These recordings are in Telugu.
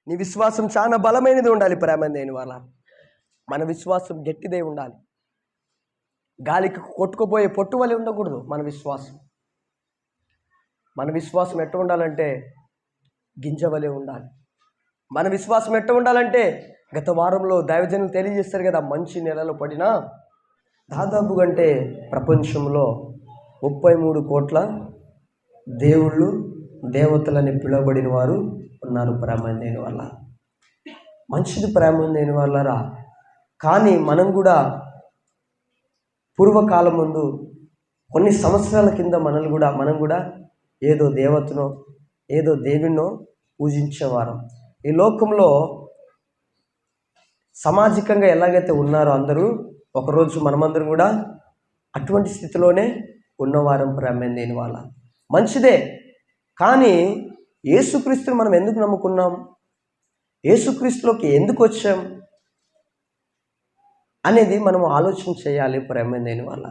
నీ విశ్వాసం చాలా బలమైనది ఉండాలి ప్రేమ దేని వల్ల. మన విశ్వాసం గట్టిదే ఉండాలి. గాలికి కొట్టుకుపోయే పొట్టు వలె ఉండకూడదు మన విశ్వాసం. మన విశ్వాసం ఎట్ట ఉండాలంటే గింజ వలె ఉండాలి. మన విశ్వాసం ఎట్ట ఉండాలంటే గత వారంలో దైవజనులు తెలియజేస్తారు కదా, మంచి నెలలో పడినా దాదాపు అంటే ప్రపంచంలో 33 కోట్ల దేవుళ్ళు దేవతలని పిలువబడిన వారు ఉన్నారు ప్రేమ దేని వల్ల. మంచిది ప్రేమ దేని వల్లరా. కానీ మనం కూడా పూర్వకాలం ముందు కొన్ని సంవత్సరాల కింద మనం కూడా ఏదో దేవతనో ఏదో దేవుణ్ణో పూజించేవారం. ఈ లోకంలో సామాజికంగా ఎలాగైతే ఉన్నారో అందరూ, ఒకరోజు మనమందరం కూడా అటువంటి స్థితిలోనే ఉన్నవారం ప్రేమ దేని వల్ల. మంచిదే, కానీ యేసుక్రీస్తుని మనం ఎందుకు నమ్ముకున్నాం, యేసుక్రీస్తులోకి ఎందుకు వచ్చాం అనేది మనం ఆలోచన చేయాలి ప్రేమ దేని వల్ల.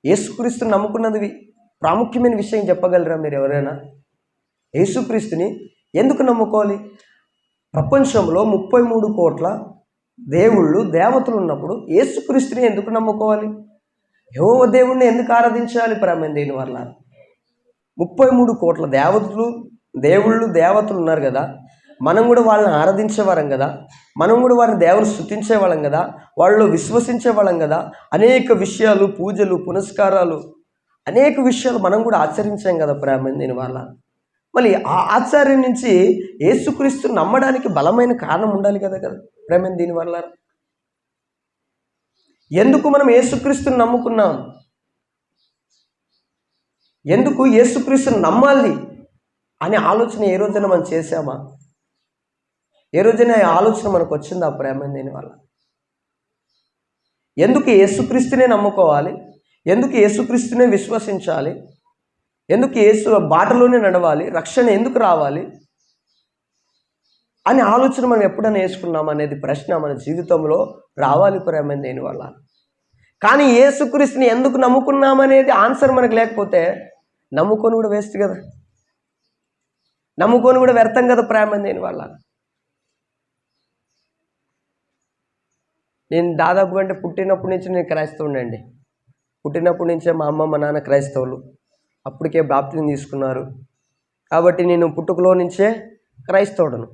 యేసుక్రీస్తుని నమ్ముకున్నది ప్రాముఖ్యమైన విషయం చెప్పగలరా మీరు ఎవరైనా? యేసుక్రీస్తుని ఎందుకు నమ్ముకోవాలి? ప్రపంచంలో 33 కోట్ల దేవుళ్ళు దేవతలు ఉన్నప్పుడు యేసుక్రీస్తుని ఎందుకు నమ్ముకోవాలి? యెహోవా దేవుణ్ణి ఎందుకు ఆరాధించాలి ప్రేమ దేని వల్ల? 33 కోట్ల దేవుళ్ళు దేవతలు ఉన్నారు కదా, మనం కూడా వాళ్ళని ఆరాధించేవాళ్ళం కదా, మనం కూడా వారిని దేవుని స్తుతించేవాళ్ళం కదా, వాళ్ళు విశ్వసించేవాళ్ళం కదా. అనేక విషయాలు, పూజలు, పునస్కారాలు, అనేక విషయాలు మనం కూడా ఆచరించాం కదా ప్రేమ దేని వల్ల. మళ్ళీ ఆ ఆచార్యం నుంచి యేసుక్రీస్తుని నమ్మడానికి బలమైన కారణం ఉండాలి కదా ప్రేమ దేని వల్ల. ఎందుకు మనం యేసుక్రీస్తుని నమ్ముకున్నాం? ఎందుకు యేసుక్రీస్తుని నమ్మాలి అనే ఆలోచన ఏ రోజైనా మనం చేసామా? ఏ రోజైనా ఆలోచన మనకు వచ్చిందా ప్రేమ దేని వల్ల? ఎందుకు యేసుక్రీస్తునే నమ్ముకోవాలి? ఎందుకు యేసుక్రీస్తునే విశ్వసించాలి? ఎందుకు యేసు బాటలోనే నడవాలి? రక్షణ ఎందుకు రావాలి అనే ఆలోచన మనం ఎప్పుడైనా వేసుకున్నాం అనేది ప్రశ్న మన జీవితంలో రావాలి ప్రేమ దేని వల్ల. కానీ యేసుక్రీస్తుని ఎందుకు నమ్ముకున్నామనేది ఆన్సర్ మనకు లేకపోతే నమ్ముకొని కూడా వేస్ట్ కదా, నమ్ముకొని కూడా వ్యర్థం కదా ప్రేమ దేని వల్ల. నేను దాదాపు అంటే పుట్టినప్పటి నుంచి నేను క్రైస్తవునండి. పుట్టినప్పటి నుంచే మా అమ్మ మా నాన్న క్రైస్తవులు, అప్పటికే బాప్తిజం తీసుకున్నారు. కాబట్టి నేను పుట్టుకలో నుంచే క్రైస్తవుడను.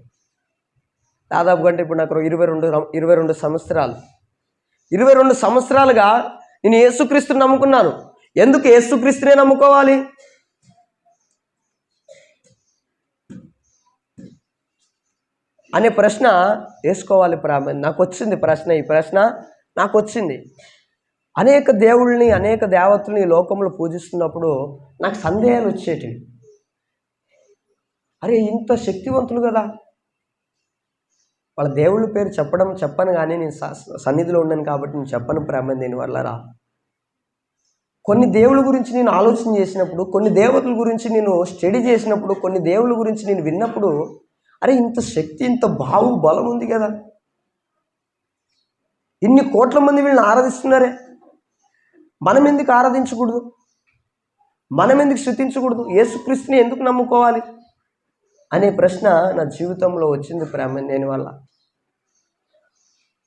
దాదాపు అంటే ఇప్పుడు నాకు 22 సంవత్సరాలు 22 సంవత్సరాలుగా నేను యేసుక్రీస్తుని నమ్ముకున్నాను. ఎందుకు యేసుక్రీస్తునే నమ్ముకోవాలి? అనే ప్రశ్న వేసుకోవాలి ప్రేమ. నాకు వచ్చింది ప్రశ్న, ఈ ప్రశ్న నాకు వచ్చింది. అనేక దేవుళ్ళని, అనేక దేవతల్ని ఈ లోకంలో పూజిస్తున్నప్పుడు నాకు సందేహాలు వచ్చేటివి. అరే ఇంత శక్తివంతులు కదా, వాళ్ళ దేవుళ్ళ పేరు చెప్పను కానీ నేను సన్నిధిలో ఉన్నాను కాబట్టి నేను చెప్పను ప్రేమ దేని వల్లరా. కొన్ని దేవుళ్ళ గురించి నేను ఆలోచన చేసినప్పుడు, కొన్ని దేవతల గురించి నేను స్టడీ చేసినప్పుడు, కొన్ని దేవుళ్ళ గురించి నేను విన్నప్పుడు, అరే ఇంత శక్తి, ఇంత బలం ఉంది కదా, ఇన్ని కోట్ల మంది వీళ్ళని ఆరాధిస్తున్నారే, మనం ఎందుకు ఆరాధించకూడదు? మనం ఎందుకు స్తుతించకూడదు? యేసుక్రీస్తుని ఎందుకు నమ్ముకోవాలి అనే ప్రశ్న నా జీవితంలో వచ్చింది ప్రేమ దేని వల్ల.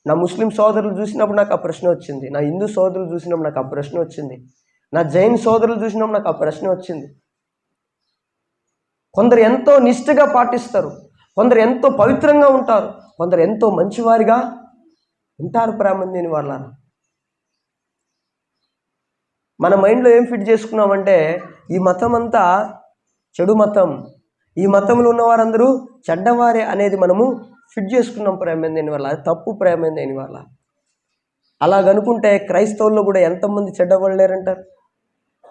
నా ముస్లిం సోదరులు చూసినప్పుడు నాకు ఆ ప్రశ్న వచ్చింది, నా హిందూ సోదరులు చూసినప్పుడు నాకు ఆ ప్రశ్న వచ్చింది, నా జైన్ సోదరులు చూసినప్పుడు నాకు ఆ ప్రశ్న వచ్చింది. కొందరు ఎంతో నిష్ఠగా పాటిస్తారు, కొందరు ఎంతో పవిత్రంగా ఉంటారు, కొందరు ఎంతో మంచివారిగా ఉంటారు ప్రేమ దేని వల్ల. మన మైండ్లో ఏం ఫిట్ చేసుకున్నామంటే ఈ మతం అంతా చెడు మతం, ఈ మతంలో ఉన్నవారందరూ చెడ్డవారే అనేది మనము ఫిట్ చేసుకున్నాం ప్రేమ దేని వల్ల. అది తప్పు ప్రేమ దేని వల్ల. అలాగనుకుంటే క్రైస్తవుల్లో కూడా ఎంతమంది చెడ్డవాళ్ళు లేరంటారు,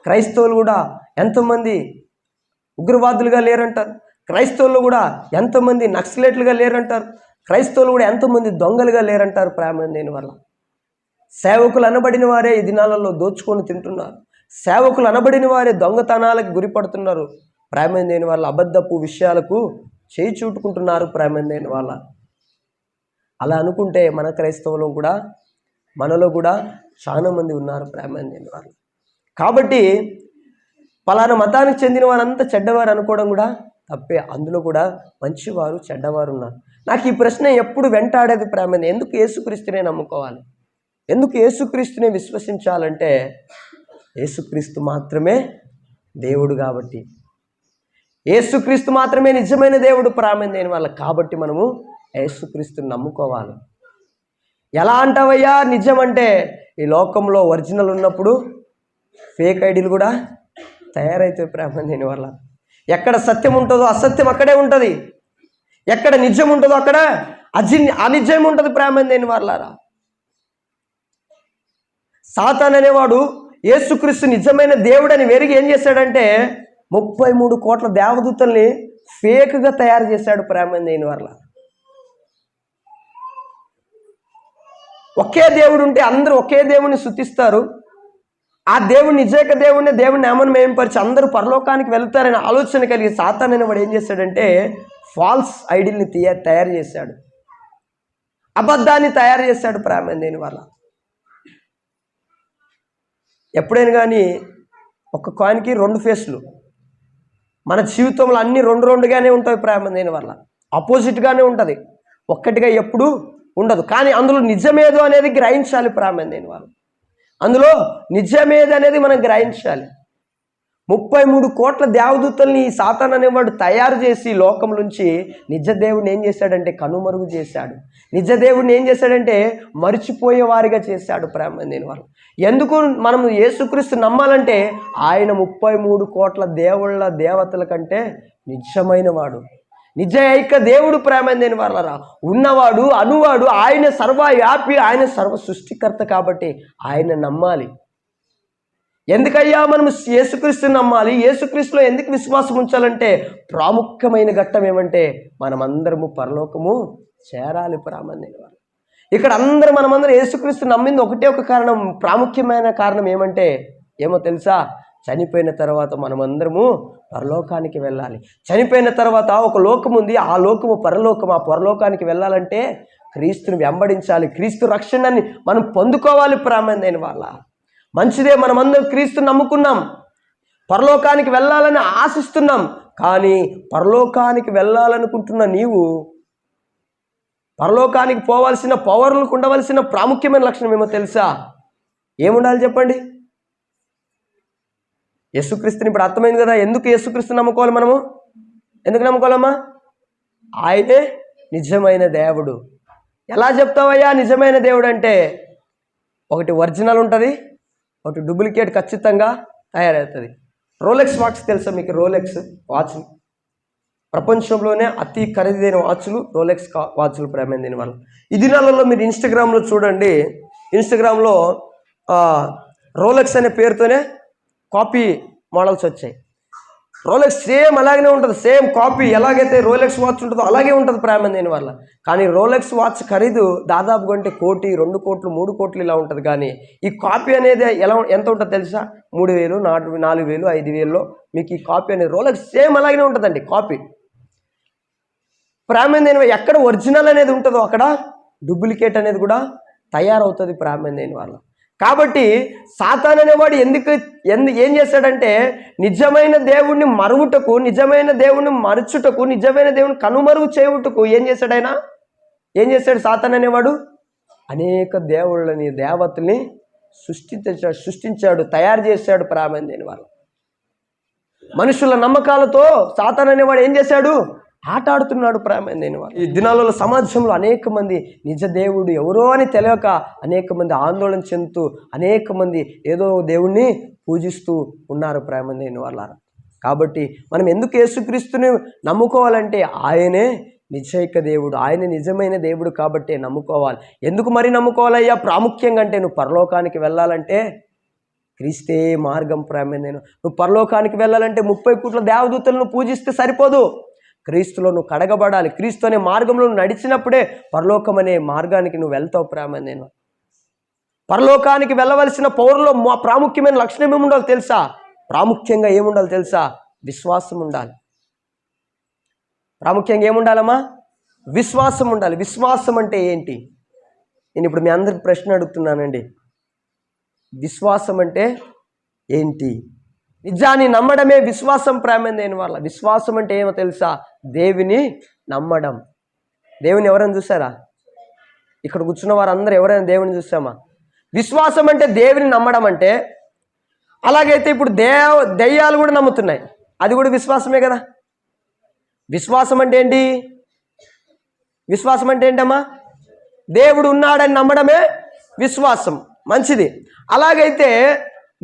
క్రైస్తవులు కూడా ఎంతమంది ఉగ్రవాదులుగా లేరంటారు, క్రైస్తవులు కూడా ఎంతమంది నక్సలేట్లుగా లేరంటారు, క్రైస్తవులు కూడా ఎంతమంది దొంగలుగా లేరంటారు ప్రేమ దేని వల్ల. సేవకులు అనబడిన వారే ఈ దినాలలో దోచుకొని తింటున్నారు, సేవకులు అనబడిన వారే దొంగతనాలకు గురిపడుతున్నారు ప్రేమ దేని వల్ల. అబద్ధపు విషయాలకు చేయి చూటుకుంటున్నారు ప్రేమ దేని వల్ల. అలా అనుకుంటే మన క్రైస్తవులు కూడా, మనలో కూడా చాలా మంది ఉన్నారు ప్రేమ దేని వల్ల. కాబట్టి పలానా మతానికి చెందిన వారంతా చెడ్డవారు అనుకోవడం కూడా తప్పే. అందులో కూడా మంచివారు చెడ్డవారు ఉన్నారు. నాకు ఈ ప్రశ్న ఎప్పుడు వెంటాడేది ప్రేమ, ఎందుకు యేసుక్రీస్తునే నమ్ముకోవాలి, ఎందుకు యేసుక్రీస్తునే విశ్వసించాలంటే యేసుక్రీస్తు మాత్రమే దేవుడు కాబట్టి, యేసుక్రీస్తు మాత్రమే నిజమైన దేవుడు ప్రేమ దేని వల్ల కాబట్టి మనము యేసుక్రీస్తుని నమ్ముకోవాలి. ఎలా అంటావయ్యా నిజం అంటే, ఈ లోకంలో ఒరిజినల్ ఉన్నప్పుడు ఫేక్ ఐడీలు కూడా తయారైతాయి ప్రేమ దేని వల్ల. ఎక్కడ సత్యం ఉంటుందో అసత్యం అక్కడే ఉంటుంది, ఎక్కడ నిజం ఉంటుందో అక్కడ అనిజం ఉంటుంది ప్రేమ దేని వల్లారా. సాతాన్ అనేవాడు యేసుక్రీస్తు నిజమైన దేవుడని వెరిగి ఏం చేశాడంటే 33 కోట్ల దేవదూతల్ని ఫేక్గా తయారు చేశాడు ప్రేమ దేని వల్ల. ఒకే దేవుడు ఉంటే అందరూ ఒకే దేవుడిని స్తుతిస్తారు, ఆ దేవుడు నిజేక దేవుడిని ఏమని మేంపరిచి అందరూ పరలోకానికి వెళ్తారనే ఆలోచన కలిగి సాతాన్ అనేవాడు ఏం చేశాడంటే ఫాల్స్ ఐడిల్ని తయారు చేశాడు, అబద్ధాన్ని తయారు చేశాడు ప్రేమ దేని వల్ల. ఎప్పుడైనా కానీ ఒక కాయిన్కి 2 ఫేస్లు, మన జీవితంలో అన్నీ 2 ఉంటాయి ప్రేమ దేని వల్ల. ఆపోజిట్గానే ఉంటుంది, ఒక్కటిగా ఎప్పుడు ఉండదు. కానీ అందులో నిజమేదో అనేది గ్రహించాలి ప్రేమ దేని వల్ల. అందులో నిజమేది అనేది మనం గ్రహించాలి. 33 కోట్ల దేవదూతల్ని ఈ సాతాన్ అనేవాడు తయారు చేసి లోకం నుంచి నిజ దేవుడిని ఏం చేశాడంటే కనుమరుగు చేశాడు, నిజ దేవుడిని ఏం చేశాడంటే మరిచిపోయే వారిగా చేశాడు ప్రేమ దేని వల్ల. ఎందుకు మనం యేసుక్రీస్తు నమ్మాలంటే ఆయన 33 కోట్ల దేవతల కంటే నిజమైన వాడు, నిజ ఐక్య దేవుడు ప్రేమ దేని వల్ల ఉన్నవాడు అనువాడు, ఆయన సర్వవ్యాపి, ఆయన సర్వ సృష్టికర్త కాబట్టి ఆయన నమ్మాలి. ఎందుకయ్యా మనం యేసుక్రీస్తుని నమ్మాలి, యేసుక్రీస్తులో ఎందుకు విశ్వాసం ఉంచాలంటే ప్రాముఖ్యమైన ఘట్టం ఏమంటే మనమందరము పరలోకము చేరాలి ప్రేమ దేని వల్ల. ఇక్కడ మనమందరం యేసుక్రీస్తు నమ్మింది ఒకటే ఒక కారణం, ప్రాముఖ్యమైన కారణం ఏమంటే ఏమో తెలుసా, చనిపోయిన తర్వాత మనమందరము పరలోకానికి వెళ్ళాలి. చనిపోయిన తర్వాత ఒక లోకం ఉంది, ఆ లోకము పరలోకం. ఆ పరలోకానికి వెళ్ళాలంటే క్రీస్తుని వెంబడించాలి, క్రీస్తు రక్షణని మనం పొందుకోవాలి ప్రేమ దేని వల్ల. మంచిదే, మనమందరం క్రీస్తుని నమ్ముకున్నాం, పరలోకానికి వెళ్ళాలని ఆశిస్తున్నాం. కానీ పరలోకానికి వెళ్ళాలనుకుంటున్న నీవు పరలోకానికి పోవాల్సిన పవర్లకు ఉండవలసిన ప్రాముఖ్యమైన లక్షణం ఏమో తెలుసా? ఏముండాలి చెప్పండి? యేసుక్రీస్తుని ఇప్పుడు అర్థమైంది కదా, ఎందుకు యేసుక్రీస్తుని నమ్ముకోవాలి మనము, ఎందుకు నమ్ముకోవాలమ్మా? ఆయనే నిజమైన దేవుడు. ఎలా చెప్తావయ్యా నిజమైన దేవుడు అంటే, ఒకటి ఒరిజినల్ ఉంటుంది, ఒకటి డూప్లికేట్ ఖచ్చితంగా తయారవుతుంది. రోలెక్స్ వాచ్ తెలుసా మీకు? రోలెక్స్ వాచ్ ప్రపంచంలోనే అతి ఖరీదైన వాచ్లు రోలెక్స్ వాచ్లు ప్రేమ దీనివల్ల. ఈ దినాలలో మీరు ఇన్స్టాగ్రామ్లో చూడండి, ఇన్స్టాగ్రామ్లో రోలెక్స్ అనే పేరుతోనే కాపీ మోడల్స్ వచ్చాయి. రోలెక్స్ సేమ్ అలాగనే ఉంటుంది, సేమ్ కాపీ ఎలాగైతే రోలెక్స్ వాచ్ ఉంటుందో అలాగే ఉంటుంది ప్రేమ దీనివల్ల. కానీ రోలెక్స్ వాచ్ ఖరీదు దాదాపుగా అంటే 1 కోటి, 2 కోట్లు, 3 కోట్లు ఇలా ఉంటుంది. కానీ ఈ కాపీ అనేది ఎంత ఉంటుందో తెలుసా? 3,000, 4,000, 5,000లో మీకు ఈ కాపీ అనేది రోలెక్స్ సేమ్ అలాగనే ఉంటుందండి కాపీ. ప్రేమ దేని ఎక్కడ ఒరిజినల్ అనేది ఉంటుందో అక్కడ డూప్లికేట్ అనేది కూడా తయారవుతుంది ప్రేమ దేని వల్ల. కాబట్టి సాతాన్ అనేవాడు ఏం చేశాడంటే నిజమైన దేవుణ్ణి మరుగుటకు, నిజమైన దేవుణ్ణి మరచుటకు, నిజమైన దేవుని కనుమరుగు చేయుటకు ఏం చేశాడు ఆయన? ఏం చేశాడు సాతాన్ అనేవాడు? అనేక దేవుళ్ళని, దేవతల్ని సృష్టించాడు, తయారు చేశాడు ప్రేమ దేని వల్ల. మనుషుల నమ్మకాలతో సాతాన్ అనేవాడు ఏం చేశాడు? ఆట ఆడుతున్నాడు ప్రేమ దేని వల్ల. ఈ దినాలలో సమాజంలో అనేక మంది నిజ దేవుడు ఎవరో అని తెలియక అనేక మంది ఆందోళన చెందుతూ, అనేక మంది ఏదో దేవుణ్ణి పూజిస్తూ ఉన్నారు ప్రేమ దేని వల్ల. కాబట్టి మనం ఎందుకు యేసుక్రీస్తుని నమ్ముకోవాలంటే ఆయనే నిజైక దేవుడు, ఆయన నిజమైన దేవుడు కాబట్టి నమ్ముకోవాలి. ఎందుకు మరి నమ్ముకోవాలయ్యా? ప్రాముఖ్యంగా అంటే నువ్వు పరలోకానికి వెళ్ళాలంటే క్రీస్తే మార్గం ప్రేమ. నువ్వు పరలోకానికి వెళ్ళాలంటే 30 కోట్ల దేవదూతలను పూజిస్తే సరిపోదు, క్రీస్తులో నువ్వు కడగబడాలి. క్రీస్తు అనే మార్గంలో నడిచినప్పుడే పరలోకం అనే మార్గానికి నువ్వు వెళ్తావు ప్రేమ. పరలోకానికి వెళ్ళవలసిన పౌరులో ప్రాముఖ్యమైన లక్షణం ఏముండాలి తెలుసా? ప్రాముఖ్యంగా ఏముండాలి తెలుసా? విశ్వాసం ఉండాలి. ప్రాముఖ్యంగా ఏముండాలమ్మా? విశ్వాసం ఉండాలి. విశ్వాసం అంటే ఏంటి? నేను ఇప్పుడు మీ అందరికి ప్రశ్న అడుగుతున్నానండి, విశ్వాసం అంటే ఏంటి? నిజాన్ని నమ్మడమే విశ్వాసం. ప్రేమ దేని వల్ల విశ్వాసం అంటే ఏమో తెలుసా? దేవుని నమ్మడం. దేవుని ఎవరైనా చూసారా? ఇక్కడ కూర్చున్న వారందరూ ఎవరైనా దేవుని చూసామా? విశ్వాసం అంటే దేవుని నమ్మడం అంటే. అలాగైతే ఇప్పుడు దెయ్యాలు కూడా నమ్ముతున్నాయి, అది కూడా విశ్వాసమే కదా. విశ్వాసం అంటే ఏంటి? విశ్వాసం అంటే ఏంటమ్మా? దేవుడు ఉన్నాడని నమ్మడమే విశ్వాసం. మంచిది. అలాగైతే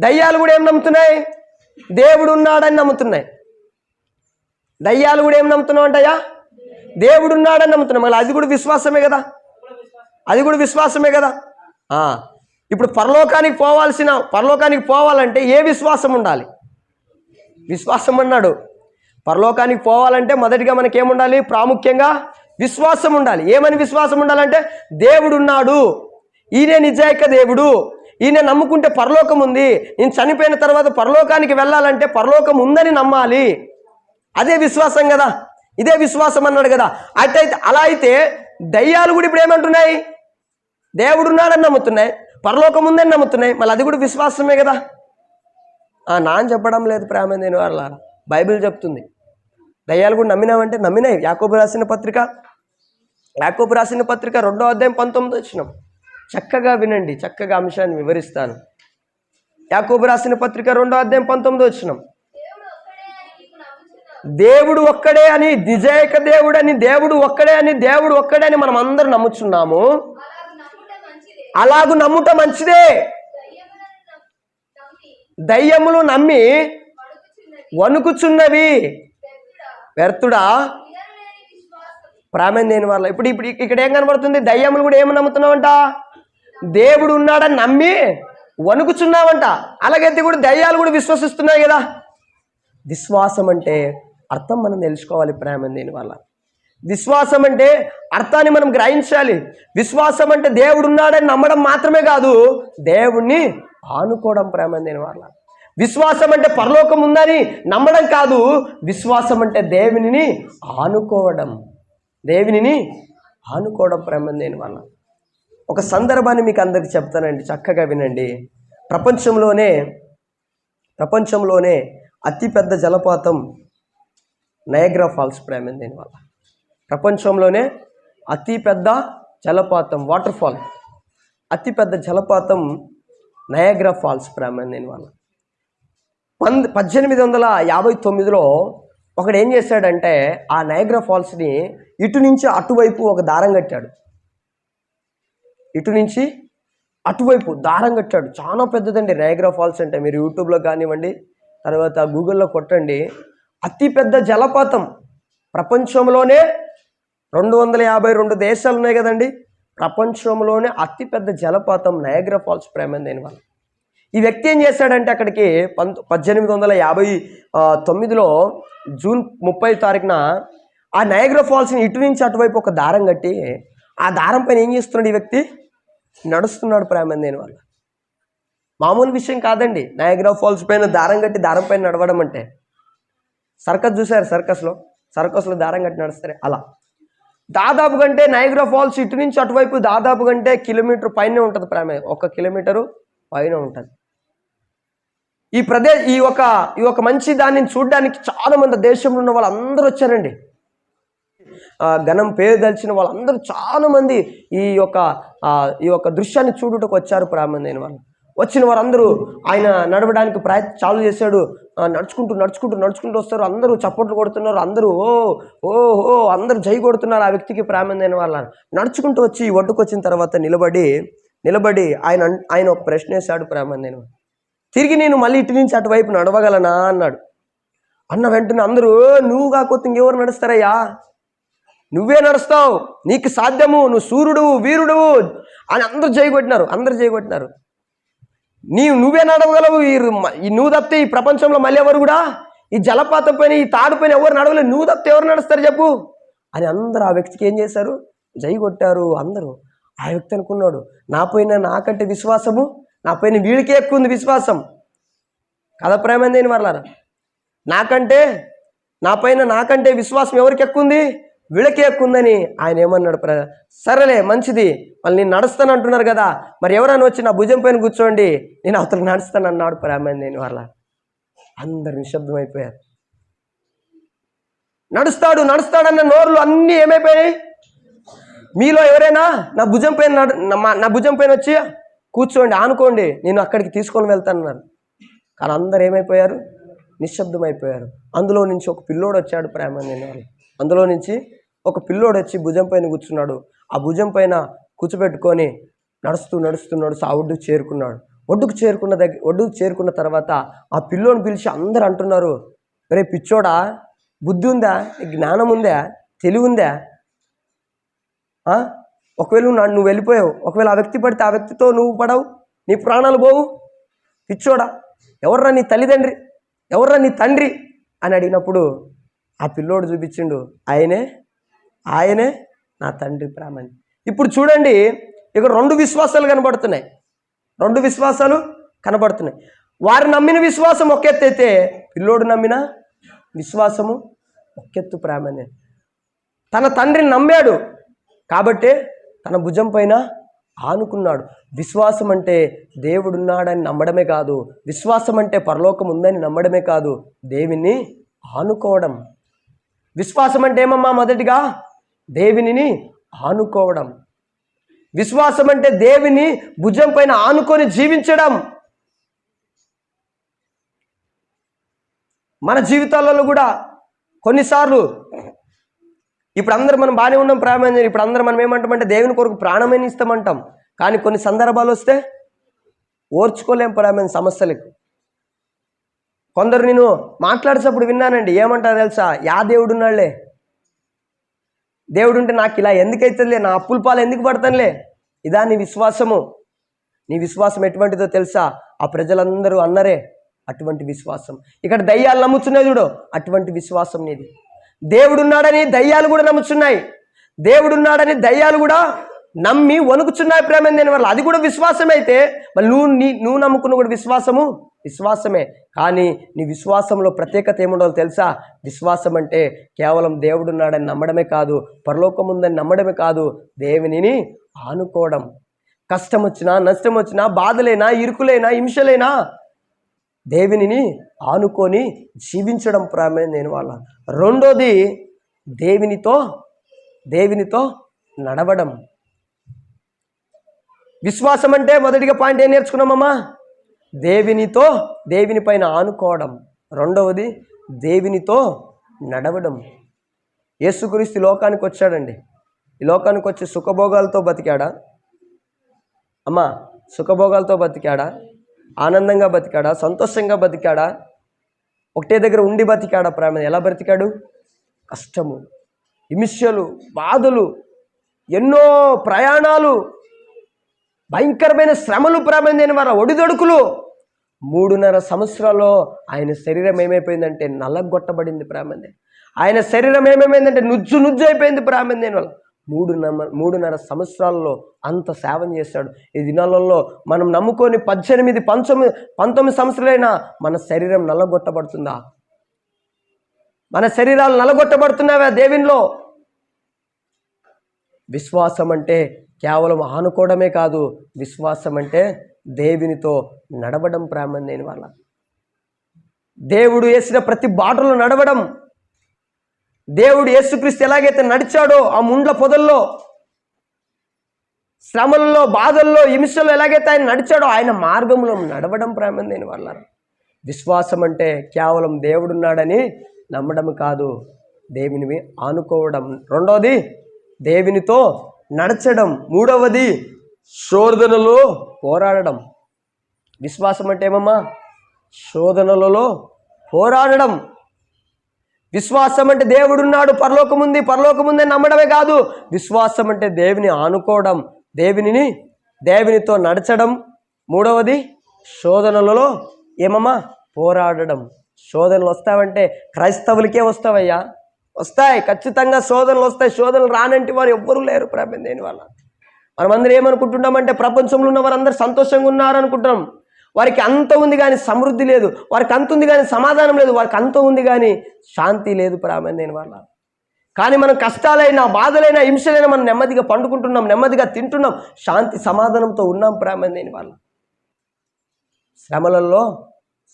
దయ్యాలు కూడా ఏం నమ్ముతున్నాయి? దేవుడు ఉన్నాడని నమ్ముతున్నాయి. దయ్యాలు కూడా ఏం నమ్ముతున్నావు అంటయ్యా? దేవుడు ఉన్నాడని నమ్ముతున్నాం. మళ్ళీ అది కూడా విశ్వాసమే కదా, అది కూడా విశ్వాసమే కదా. ఇప్పుడు పరలోకానికి పోవాలంటే ఏ విశ్వాసం ఉండాలి? విశ్వాసం అన్నాడు. పరలోకానికి పోవాలంటే మొదటిగా మనకేముండాలి? ప్రాముఖ్యంగా విశ్వాసం ఉండాలి. ఏమని విశ్వాసం ఉండాలంటే దేవుడు ఉన్నాడు, ఈయనే నిజాయిక దేవుడు, ఈయన నమ్ముకుంటే పరలోకం ఉంది, నేను చనిపోయిన తర్వాత పరలోకానికి వెళ్ళాలంటే పరలోకం ఉందని నమ్మాలి. అదే విశ్వాసం కదా, ఇదే విశ్వాసం అన్నాడు కదా. అలా అయితే దయ్యాలు కూడా ఇప్పుడు ఏమంటున్నాయి? దేవుడు ఉన్నాడని నమ్ముతున్నాయి, పరలోకం ఉందని నమ్ముతున్నాయి. మళ్ళీ అది కూడా విశ్వాసమే కదా. నాన్న చెప్పడం లేదు ప్రేమ దేని వాళ్ళ, బైబిల్ చెప్తుంది. దయ్యాలు కూడా నమ్మినామంటే నమ్మినాయి. యాకోబు రాసిన పత్రిక 2వ అధ్యాయం 19వ వచనం చక్కగా వినండి, చక్కగా అంశాన్ని వివరిస్తాను. యాకోబు రాసిన పత్రిక 2వ అధ్యాయం 19వ వచనం. దేవుడు ఒక్కడే అని, నిజాయిక దేవుడు అని, దేవుడు ఒక్కడే అని మనం అందరూ నమ్ముచున్నాము. అలాగూ నమ్ముట మంచిదే. దయ్యములు నమ్మి వణుకుచున్నవి వ్యర్థుడా ప్రామేణ దేని వల్ల. ఇప్పుడు ఇక్కడ ఏం కనబడుతుంది? దయ్యములు కూడా ఏమి నమ్ముతున్నావంట? దేవుడు ఉన్నాడని నమ్మి వణుకుచున్నావంట. అలాగైతే కూడా దయ్యాలు కూడా విశ్వసిస్తున్నాయి కదా. విశ్వాసం అంటే అర్థం మనం తెలుసుకోవాలి ప్రేమ దేని వల్ల. విశ్వాసం అంటే అర్థాన్ని మనం గ్రహించాలి. విశ్వాసం అంటే దేవుడు ఉన్నాడని నమ్మడం మాత్రమే కాదు, దేవుణ్ణి ఆనుకోవడం ప్రేమ దేని వల్ల. విశ్వాసం అంటే పరలోకం ఉందని నమ్మడం కాదు, విశ్వాసం అంటే దేవునిని ఆనుకోవడం ప్రేమ దేని వల్ల. ఒక సందర్భాన్ని మీకు అందరికి చెప్తానండి, చక్కగా వినండి. ప్రపంచంలోనే అతిపెద్ద జలపాతం నయాగ్రా ఫాల్స్ ప్రేమ దేని వల్ల. ప్రపంచంలోనే అతిపెద్ద జలపాతం, వాటర్ ఫాల్, అతిపెద్ద జలపాతం నయాగ్రా ఫాల్స్ ప్రేమ దేని వల్ల. 1859లో ఒకడు ఏం చేశాడంటే ఆ నయాగ్రా ఫాల్స్ని ఇటు నుంచి అటువైపు ఒక దారం కట్టాడు. ఇటు నుంచి అటువైపు దారం కట్టాడు. చాలా పెద్దదండి నయాగ్రా ఫాల్స్ అంటే. మీరు యూట్యూబ్లో కానివ్వండి, తర్వాత గూగుల్లో కొట్టండి. అతిపెద్ద జలపాతం ప్రపంచంలోనే 252 దేశాలు ఉన్నాయి కదండి. ప్రపంచంలోనే అతిపెద్ద జలపాతం నయాగ్రా ఫాల్స్ ప్రేమ దేని వల్ల. ఈ వ్యక్తి ఏం చేశాడంటే అక్కడికి 1859లో జూన్ 30వ తారీఖున ఆ నయాగ్రా ఫాల్స్ని ఇటు నుంచి అటువైపు ఒక దారం కట్టి ఆ దారం పైన ఏం చేస్తున్నాడు? ఈ వ్యక్తి నడుస్తున్నాడు ప్రేమ దేని వల్ల. మామూలు విషయం కాదండి నయాగ్రా ఫాల్స్ పైన దారం కట్టి దారం పైన నడవడం అంటే. సర్కస్ చూసారు? సర్కస్లో దారం కట్టి నడుస్తారు. అలా దాదాపు కంటే నయాగ్రా ఫాల్స్ ఇటు నుంచి అటువైపు దాదాపు కంటే కిలోమీటర్ పైనే ఉంటుంది ప్రేమ, 1 కిలోమీటరు పైన ఉంటుంది. ఈ ఒక మంచి దాన్ని చూడడానికి చాలా మంది దేశంలో ఉన్న వాళ్ళందరూ వచ్చారండి. ఘనం పేరు దలిచిన వాళ్ళందరూ చాలా మంది ఈ యొక్క దృశ్యాన్ని చూడుటకు వచ్చారు ప్రేమ దేని వాళ్ళు. వచ్చిన వారందరూ ఆయన నడవడానికి చాలు చేశాడు. నడుచుకుంటూ వస్తారు. అందరూ చప్పట్లు కొడుతున్నారు. అందరూ అందరూ జై కొడుతున్నారు ఆ వ్యక్తికి ప్రేమ దేని వాళ్ళ. నడుచుకుంటూ వచ్చి ఒడ్డుకు వచ్చిన తర్వాత నిలబడి ఆయన ఒక ప్రశ్న వేశాడు ప్రేమ దేని. తిరిగి నేను మళ్ళీ ఇటు నుంచి అటువైపు నడవగలనా అన్నాడు. అన్న వెంటనే అందరూ నువ్వు కాకపోతే ఇంకెవరు నడుస్తారయ్యా, నువ్వే నడుస్తావు, నీకు సాధ్యము, నువ్వు సూర్యుడు వీరుడు అని అందరూ చేయగొట్టినారు. నువ్వే నడవగలవు, నువ్వు తప్పితే ఈ ప్రపంచంలో మళ్ళీ ఎవరు కూడా ఈ జలపాతం పైన ఈ తాడు పైన ఎవరు నడవలేదు, నువ్వు తప్పితే ఎవరు నడుస్తారు చెప్పు అని అందరూ ఆ వ్యక్తికి ఏం చేశారు? జై కొట్టారు అందరూ. ఆ వ్యక్తి అనుకున్నాడు, నాకంటే విశ్వాసము, నా పైన వీడికే ఎక్కువ ఉంది విశ్వాసం కదా ప్రేమ దేని వాళ్ళారా. నాకంటే విశ్వాసం ఎవరికి ఎక్కువ ఉంది? వీళ్ళకే ఎక్కువ ఉందని ఆయన ఏమన్నాడు? సరేలే మంచిది, వాళ్ళు నేను నడుస్తాను అంటున్నారు కదా, మరి ఎవరైనా వచ్చి నా భుజం పైన కూర్చోండి, నేను అవతలకు నడుస్తాను అన్నాడు ప్రేమ దేని వాళ్ళ. అందరు నిశ్శబ్దం అయిపోయారు. నడుస్తాడన్న నోర్లు అన్నీ ఏమైపోయాయి? మీలో ఎవరైనా నా భుజం పైన వచ్చి కూర్చోండి, ఆనుకోండి, నేను అక్కడికి తీసుకొని వెళ్తానన్నారు. కానీ అందరు ఏమైపోయారు? నిశ్శబ్దం అయిపోయారు. అందులో నుంచి ఒక పిల్లోడు వచ్చాడు ప్రేమ నేను వాళ్ళు. అందులో నుంచి ఒక పిల్లోడు వచ్చి భుజం పైన కూర్చున్నాడు. ఆ భుజం పైన కూర్చోబెట్టుకొని నడుస్తూ ఆ ఒడ్డుకు చేరుకున్నాడు. ఒడ్డుకు చేరుకున్న తర్వాత ఆ పిల్లోని పిలిచి అందరు అంటున్నారు, రే పిచ్చోడా, బుద్ధి ఉందా, జ్ఞానం ఉందా, తెలివి ఉందా? ఒకవేళ నువ్వు వెళ్ళిపోయావు, ఒకవేళ ఆ వ్యక్తి పడితే ఆ వ్యక్తితో నువ్వు పడవు, నీ ప్రాణాలు పోవు, పిచ్చోడా, ఎవర్రా నీ తల్లిదండ్రి, ఎవర్రా నీ తండ్రి అని అడిగినప్పుడు ఆ పిల్లోడు చూపించిండు, ఆయనే నా తండ్రి ప్రేమని. ఇప్పుడు చూడండి, ఇక్కడ రెండు విశ్వాసాలు కనబడుతున్నాయి. వారు నమ్మిన విశ్వాసం ఒక ఎత్తు అయితే పిల్లోడు నమ్మిన విశ్వాసము ఒకెత్తు ప్రేమనే. తన తండ్రిని నమ్మాడు కాబట్టే తన భుజం పైన ఆనుకున్నాడు. విశ్వాసం అంటే దేవుడున్నాడని నమ్మడమే కాదు, విశ్వాసం అంటే పరలోకం ఉందని నమ్మడమే కాదు, దేవుని ఆనుకోవడం. విశ్వాసం అంటే ఏమమ్మా? మొదటిగా దేవునిని ఆనుకోవడం. విశ్వాసం అంటే దేవుని భుజం పైన ఆనుకొని జీవించడం. మన జీవితాలలో కూడా కొన్నిసార్లు ఇప్పుడు అందరూ మనం బాగానే ఉన్నాం ప్రేమ, ఇప్పుడు అందరూ మనం ఏమంటామంటే దేవుని కొరకు ప్రాణమైన ఇస్తామంటాం. కానీ కొన్ని సందర్భాలు వస్తే ఓర్చుకోలేం ప్రేమ సమస్యలకు. కొందరు నేను మాట్లాడేటప్పుడు విన్నానండి, ఏమంటారు తెలుసా? యా దేవుడున్నాళ్లే, దేవుడు ఉంటే నాకు ఇలా ఎందుకైతుందిలే, నా అప్పుల పాలు ఎందుకు పడతానులే. ఇదా నీ విశ్వాసము? నీ విశ్వాసం ఎటువంటిదో తెలుసా? ఆ ప్రజలందరూ అన్నరే అటువంటి విశ్వాసం. ఇక్కడ దయ్యాలు నమ్ముతున్నాయి చూడు, అటువంటి విశ్వాసం నీది. దేవుడున్నాడని దయ్యాలు కూడా నమ్ముతున్నాయి, దేవుడున్నాడని దయ్యాలు కూడా నమ్మి వణుకుచున్నాయి ప్రేమ దేని వల్ల. అది కూడా విశ్వాసమే. అయితే మళ్ళీ నువ్వు నమ్ముకున్న కూడా విశ్వాసమే. కానీ నీ విశ్వాసంలో ప్రత్యేకత ఏముండదో తెలుసా? విశ్వాసం అంటే కేవలం దేవుడున్నాడని నమ్మడమే కాదు, పరలోకం ఉందని నమ్మడమే కాదు, దేవునిని ఆనుకోవడం. కష్టం వచ్చినా, నష్టం వచ్చినా, బాధలైనా, ఇరుకులైనా, హింసలైనా దేవునిని ఆనుకొని జీవించడం ప్రేమే నేను వాళ్ళ. రెండోది దేవునితో నడవడం. విశ్వాసం అంటే మొదటిగా పాయింట్ ఏం నేర్చుకున్నామమ్మా? దేవుని పైన ఆనుకోవడం. రెండవది దేవునితో నడవడం. యేసుక్రీస్తు లోకానికి వచ్చాడండి. ఈ లోకానికి వచ్చి సుఖభోగాలతో బతికాడా అమ్మా? సుఖభోగాలతో బతికాడా? ఆనందంగా బతికాడా? సంతోషంగా బతికాడా? ఒకటే దగ్గర ఉండి బతికాడా? ప్రేమ ఎలా బ్రతికాడు? కష్టము, హింసలు, బాధలు, ఎన్నో ప్రయాణాలు, భయంకరమైన శ్రమలు ప్రేమ దేని వారు ఒడిదొడుకులు. 3.5 సంవత్సరాల్లో ఆయన శరీరం ఏమైపోయిందంటే నల్లగొట్టబడింది ప్రేమంది. ఆయన శరీరం ఏమైపోయిందంటే నుజ్జు అయిపోయింది ప్రేమంది వల్ల. 3.5 సంవత్సరాల్లో అంత సేవం చేశాడు. ఈ దినాలలో మనం నమ్ముకొని 18, 19 సంవత్సరాలైనా మన శరీరం నల్లగొట్టబడుతుందా? మన శరీరాలు నల్లగొట్టబడుతున్నావా దేవునిలో? విశ్వాసం అంటే కేవలం ఆనుకోవడమే కాదు, విశ్వాసం అంటే దేవునితో నడవడం ప్రేమ దేని వల్ల. దేవుడు వేసిన ప్రతి బాటలో నడవడం. దేవుడు యేసుక్రీస్తు ఎలాగైతే నడిచాడో ఆ ముండ్ల పొదల్లో, శ్రమల్లో, బాధల్లో, హింసల్లో ఎలాగైతే ఆయన నడిచాడో ఆయన మార్గంలో నడవడం ప్రేమ దేని వల్ల. విశ్వాసం అంటే కేవలం దేవుడున్నాడని నమ్మడం కాదు, దేవునివి ఆనుకోవడం. రెండవది దేవునితో నడచడం. మూడవది శోధనలో పోరాడడం. విశ్వాసం అంటే ఏమమ్మా? శోధనలలో పోరాడడం. విశ్వాసం అంటే దేవుడున్నాడు, పరలోకం ఉందని నమ్మడమే కాదు, విశ్వాసం అంటే దేవుని ఆనుకోవడం, దేవునితో నడచడం. మూడవది శోధనలలో ఏమమ్మా? పోరాడడం. శోధనలు వస్తావంటే క్రైస్తవులకే వస్తావయ్యా, వస్తాయి, ఖచ్చితంగా శోధనలు వస్తాయి. శోధనలు రానంటి వారు ఎవ్వరూ లేరు ప్రేమ దేని వల్ల. మనమందరం ఏమనుకుంటున్నామంటే ప్రపంచంలో ఉన్న వారందరూ సంతోషంగా ఉన్నారనుకుంటున్నాం. వారికి అంత ఉంది కానీ సమృద్ధి లేదు, వారికి అంత ఉంది కానీ సమాధానం లేదు, వారికి అంత ఉంది కానీ శాంతి లేదు ప్రేమ దేని వల్ల. కానీ మనం కష్టాలైనా, బాధలైనా, హింసలైనా మనం నెమ్మదిగా పండుకుంటున్నాం, నెమ్మదిగా తింటున్నాం, శాంతి సమాధానంతో ఉన్నాం ప్రేమ దేని వల్ల.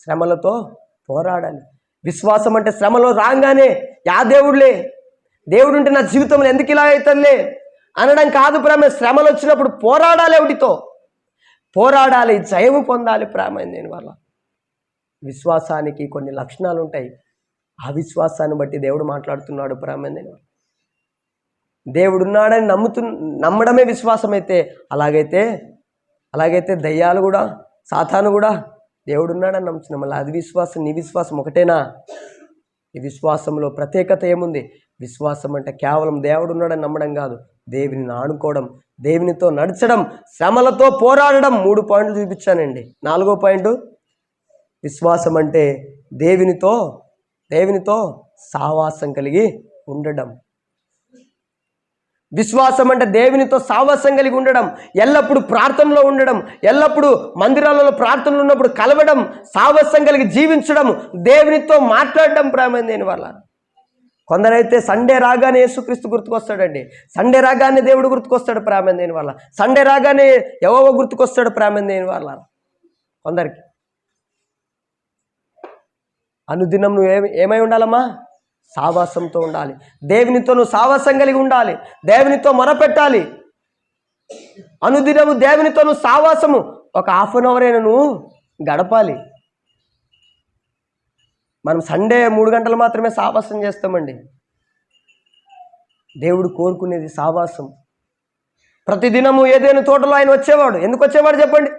శ్రమలతో పోరాడాలి. విశ్వాసం అంటే శ్రమలో రాగానే యా దేవుడులే, దేవుడు ఉంటే నా జీవితంలో ఎందుకు ఇలా అవుతుందిలే అనడం కాదు ప్రేమ. శ్రమలు వచ్చినప్పుడు పోరాడాలి, ఒకటితో పోరాడాలి, జయము పొందాలి ప్రేమ. దీనివల్ల విశ్వాసానికి కొన్ని లక్షణాలు ఉంటాయి. ఆ విశ్వాసాన్ని బట్టి దేవుడు మాట్లాడుతున్నాడు ప్రేమ. దీనివల్ల దేవుడు ఉన్నాడని నమ్మడమే విశ్వాసం అయితే, అలాగైతే దయ్యాలు కూడా, సాతాను కూడా దేవుడు ఉన్నాడని నమ్ముతున్నాం. మళ్ళీ అది విశ్వాసం, నీ విశ్వాసం ఒకటేనా? ఈ విశ్వాసంలో ప్రత్యేకత ఏముంది? విశ్వాసం అంటే కేవలం దేవుడు ఉన్నాడని నమ్మడం కాదు, దేవుని ఆనుకోవడం, దేవునితో నడచడం, శ్రమలతో పోరాడడం. 3 పాయింట్లు చూపించానండి. 4వ పాయింట్, విశ్వాసం అంటే దేవునితో సావాసం కలిగి ఉండడం. విశ్వాసం అంటే దేవునితో సావాసం కలిగి ఉండడం, ఎల్లప్పుడూ ప్రార్థనలో ఉండడం, ఎల్లప్పుడూ మందిరాలలో ప్రార్థనలు ఉన్నప్పుడు కలవడం, సావాసం కలిగి జీవించడం, దేవునితో మాట్లాడడం ప్రేమ. దీనివల్ల కొందరైతే సండే రాగానే యేసుక్రీస్తు గుర్తుకొస్తాడండి, సండే రాగానే దేవుడు గుర్తుకొస్తాడు ప్రేమ. దీనివల్ల సండే రాగానే యెహోవా గుర్తుకొస్తాడు ప్రేమ. దీనివల్ల కొందరికి అనుదినం నువ్వు ఏమై ఉండాలమ్మా? సావాసంతో ఉండాలి. దేవునితో నువ్వు సావాసం కలిగి ఉండాలి, దేవునితో మొరపెట్టాలి. అనుదినము దేవునితో నువ్వు సావాసము ఒక హాఫ్ అన్ అవర్ అయినా నువ్వు గడపాలి. మనం సండే 3 గంటలు మాత్రమే సావాసం చేస్తామండి. దేవుడు కోరుకునేది సావాసం. ప్రతిదినము ఏదైనా తోటలో ఆయన వచ్చేవాడు. ఎందుకు వచ్చేవాడు చెప్పండి?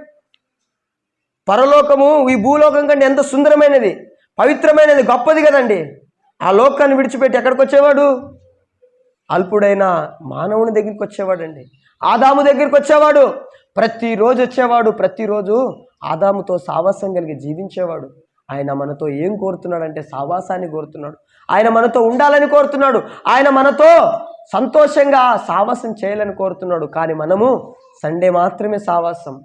పరలోకము ఈ భూలోకం కంటే ఎంత సుందరమైనది, పవిత్రమైనది, గొప్పది కదండి. ఆ లోకాన్ని విడిచిపెట్టి ఎక్కడికి వచ్చేవాడు? అల్పుడైన మానవుని దగ్గరికి వచ్చేవాడండి, ఆదాము దగ్గరికి వచ్చేవాడు. ప్రతిరోజు వచ్చేవాడు, ప్రతిరోజు ఆదాముతో సావాసం కలిగి జీవించేవాడు. ఆయన మనతో ఏం కోరుతున్నాడంటే సావాసాన్ని కోరుతున్నాడు. ఆయన మనతో ఉండాలని కోరుతున్నాడు. ఆయన మనతో సంతోషంగా సావాసం చేయాలని కోరుతున్నాడు. కానీ మనము సండే మాత్రమే సావాసం,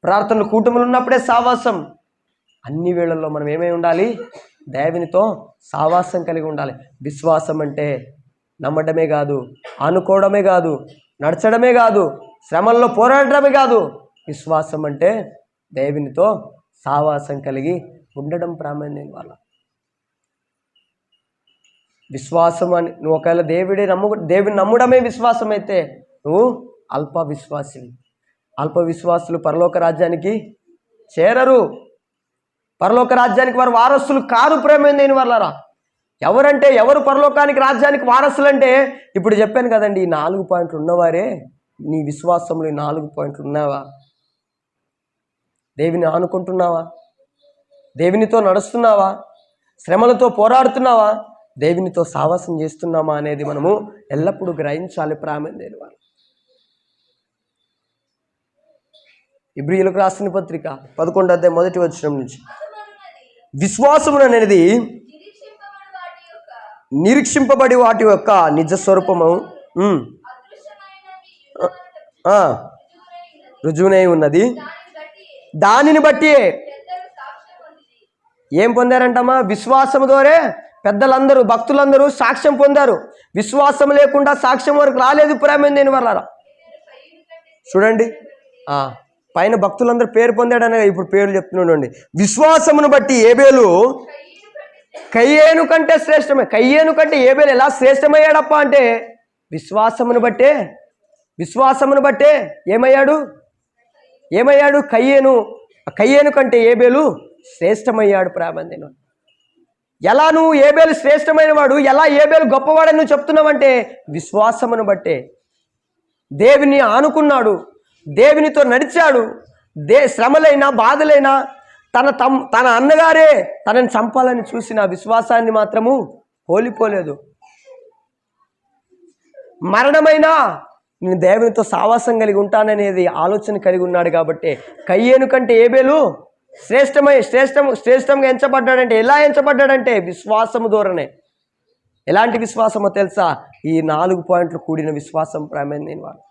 ప్రార్థనలు కూటములు ఉన్నప్పుడే సావాసం. అన్ని వేళల్లో మనం ఏమై ఉండాలి? దేవునితో సావాసం కలిగి ఉండాలి. విశ్వాసం అంటే నమ్మడమే కాదు, అనుకోవడమే కాదు, నడచడమే కాదు, శ్రమల్లో పోరాడడమే కాదు. విశ్వాసం అంటే దేవునితో సావాసం కలిగి ఉండడం ప్రామాణ్యం. వల్ల విశ్వాసం అని నువ్వు ఒకవేళ దేవుని నమ్మడమే విశ్వాసం అయితే నువ్వు అల్ప విశ్వాసులు పరలోక రాజ్యానికి చేరరు. పరలోక రాజ్యానికి వారు వారసులు కారు ప్రేమ. దేని వల్లరా? ఎవరు పరలోకానికి రాజ్యానికి వారసులు అంటే ఇప్పుడు చెప్పాను కదండి. ఈ 4 పాయింట్లు ఉన్నవారే నీ విశ్వాసంలో ఈ 4 పాయింట్లు ఉన్నావా? దేవుని ఆనుకుంటున్నావా? దేవునితో నడుస్తున్నావా? శ్రమలతో పోరాడుతున్నావా? దేవునితో సావాసం చేస్తున్నామా అనేది మనము ఎల్లప్పుడూ గ్రహించాలి ప్రాముఖ్యం. దేని వల్ల ఇబ్రీయులకు రాసిన పత్రిక 11వ అధ్యాయం 1వ వచనం నుంచి, విశ్వాసము అనేది నిరీక్షింపబడి వాటి యొక్క నిజ స్వరూపము రుజువునై ఉన్నది. దానిని బట్టి ఏం పొందారంటమ్మా? విశ్వాసము ద్వారా పెద్దలందరూ, భక్తులందరూ సాక్ష్యం పొందారు. విశ్వాసం లేకుండా సాక్ష్యం వరకు రాలేదు ప్రేమ. దేని వల్ల చూడండి, పైన భక్తులందరూ పేరు పొందాడనే ఇప్పుడు పేర్లు చెప్తున్నాడు. విశ్వాసమును బట్టి ఏబేలు కయ్యేను కంటే శ్రేష్టమే. కయ్యేను కంటే ఏబేలు ఎలా శ్రేష్టమయ్యాడప్ప అంటే విశ్వాసమును బట్టే ఏమయ్యాడు? కయ్యేను కంటే ఏబేలు శ్రేష్టమయ్యాడు ప్రాబంధను. ఎలా నువ్వు ఏబేలు శ్రేష్టమైన వాడు, ఎలా ఏబేలు గొప్పవాడని నువ్వు చెప్తున్నావంటే విశ్వాసమును బట్టే. దేవుని ఆనుకున్నాడు, దేవునితో నడిచాడు. శ్రమలైనా బాధలైనా తన అన్నగారే తనని చంపాలని చూసిన విశ్వాసాన్ని మాత్రము కోల్పోలేదు. మరణమైనా నేను దేవునితో సావాసం కలిగి ఉంటాననేది ఆలోచన కలిగి ఉన్నాడు. కాబట్టి కయ్యేను కంటే ఏబేలు శ్రేష్టంగా ఎంచబడ్డాడంటే ఎలా ఎంచబడ్డాడంటే విశ్వాసము ద్వారానే. ఎలాంటి విశ్వాసమో తెలుసా? ఈ 4 పాయింట్లు కూడిన విశ్వాసం ప్రామాణ్యం. నేను వాళ్ళు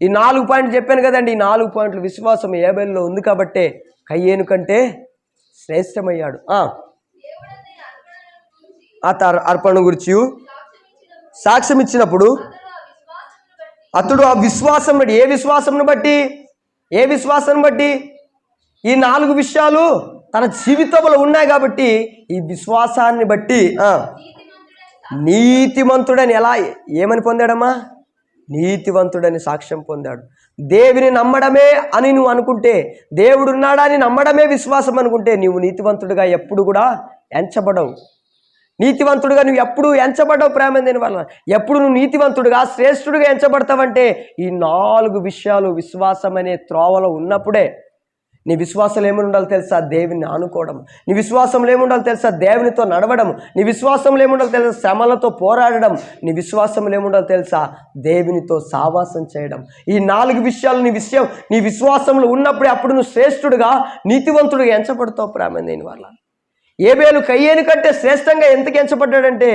ఈ 4 పాయింట్లు చెప్పాను కదండి. ఈ 4 పాయింట్లు విశ్వాసం ఏబేలులో ఉంది కాబట్టే కయ్యేను కంటే శ్రేష్టమయ్యాడు. అర్పణ గురించి సాక్ష్యం ఇచ్చినప్పుడు అతడు ఆ విశ్వాసం బట్టి ఏ విశ్వాసం బట్టి ఈ 4 విషయాలు తన జీవితంలో ఉన్నాయి కాబట్టి ఈ విశ్వాసాన్ని బట్టి నీతిమంతుడని ఏమని పొందాడమ్మా? నీతివంతుడని సాక్ష్యం పొందాడు. దేవుని నమ్మడమే అని నువ్వు అనుకుంటే, దేవుడున్నాడా అని నమ్మడమే విశ్వాసం అనుకుంటే, నీవు నీతివంతుడిగా ఎప్పుడు కూడా ఎంచబడవు. నీతివంతుడిగా నువ్వు ఎప్పుడు ఎంచబడ్డావు ప్రేమ దేని వల్ల. ఎప్పుడు నువ్వు నీతివంతుడిగా శ్రేష్ఠుడిగా ఎంచబడతావంటే ఈ 4 విషయాలు విశ్వాసం అనే త్రోవలో ఉన్నప్పుడే. నీ విశ్వాసం ఏమి ఉండాలో తెలుసా? దేవుని ఆనుకోవడం. నీ విశ్వాసంలో ఏముండాలో తెలుసా? దేవునితో నడవడం. నీ విశ్వాసంలో ఏముండాలో తెలుసా? శ్రమలతో పోరాడడం. నీ విశ్వాసంలో ఏముండాలో తెలుసా? దేవునితో సావాసం చేయడం. ఈ 4 విషయాలు నీ విశ్వాసంలో ఉన్నప్పుడే అప్పుడు నువ్వు శ్రేష్ఠుడిగా నీతివంతుడిగా ఎంచబడతావు ప్రేమ దేని వల్ల. ఏబేలు కయ్యేను కంటే శ్రేష్టంగా ఎందుకు ఎంచబడ్డాడంటే